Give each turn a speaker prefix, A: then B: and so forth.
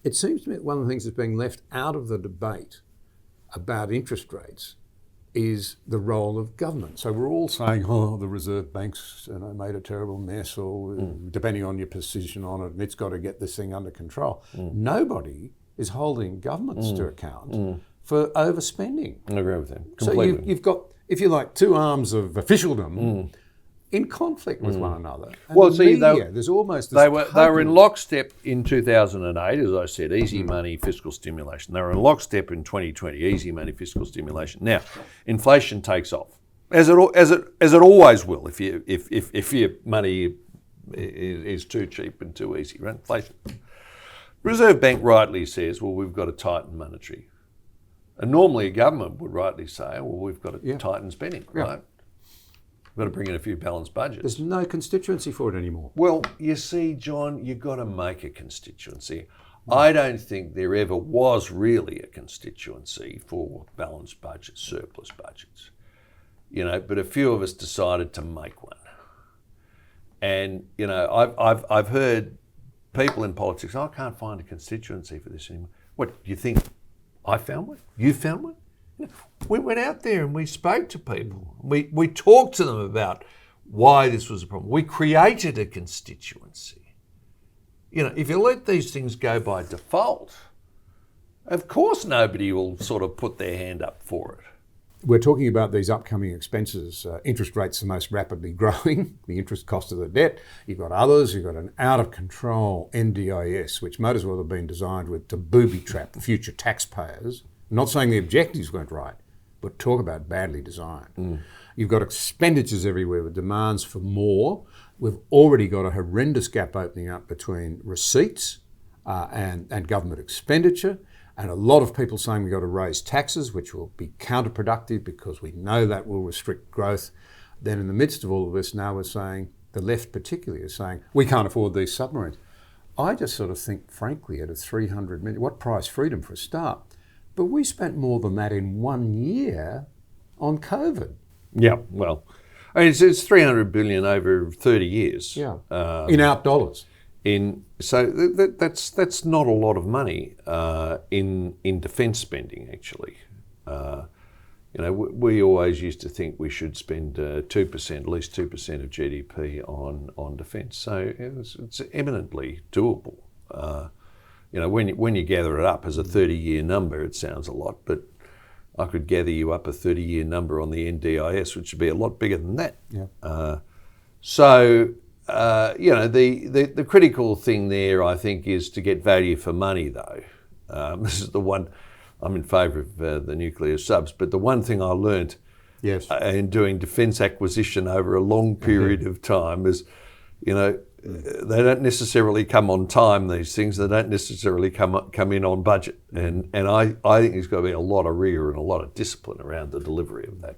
A: it seems to me that one of the things that's being left out of the debate about interest rates is the role of government. So we're all saying, oh, the Reserve Bank's made a terrible mess, or depending on your position on it, it's got to get this thing under control. Nobody is holding governments to account for overspending.
B: I agree with him completely.
A: So you've got, if you like, two arms of officialdom in conflict with one another. And
B: well,
A: the
B: see,
A: media, there's almost this
B: they were in lockstep in 2008, as I said, easy money, fiscal stimulation. They were in lockstep in 2020, easy money, fiscal stimulation. Now, inflation takes off, as it always will if your money is too cheap and too easy, right? Inflation. Reserve Bank rightly says, well, we've got to tighten monetary. And normally a government would rightly say, well, we've got to tighten spending, right? We've got to bring in a few balanced budgets.
A: There's no constituency for it anymore.
B: Well, you see, John, you've got to make a constituency. I don't think there ever was really a constituency for balanced budgets, surplus budgets. But a few of us decided to make one. And, I've heard people in politics, I can't find a constituency for this anymore. What, do you think I found one? You found one? We went out there and we spoke to people. We talked to them about why this was a problem. We created a constituency. If you let these things go by default, of course nobody will sort of put their hand up for it.
A: We're talking about these upcoming expenses. Interest rates are most rapidly growing, the interest cost of the debt. You've got others, you've got an out-of-control NDIS, which might as well have been designed to booby-trap the future taxpayers. I'm not saying the objectives weren't right, but talk about badly designed. You've got expenditures everywhere with demands for more. We've already got a horrendous gap opening up between receipts and government expenditure, and a lot of people saying we've got to raise taxes, which will be counterproductive because we know that will restrict growth. Then in the midst of all of this, now we're saying, the left particularly is saying, we can't afford these submarines. I just sort of think, frankly, at a 300 million, what price freedom for a start? But we spent more than that in 1 year on COVID.
B: Yeah, well, it's 300 billion over 30 years.
A: Yeah, in out dollars.
B: So that's not a lot of money in defence spending, actually. We always used to think we should spend 2%, at least 2% of GDP on defence. So it's eminently doable. When you gather it up as a 30-year number, it sounds a lot, but I could gather you up a 30-year number on the NDIS, which would be a lot bigger than that. Yeah. The critical thing there, I think, is to get value for money, though. This is the one, I'm in favour of the nuclear subs, but the one thing I learnt in doing defence acquisition over a long period of time is, they don't necessarily come on time, these things. They don't necessarily come in on budget. And I think there's got to be a lot of rigour and a lot of discipline around the delivery of that.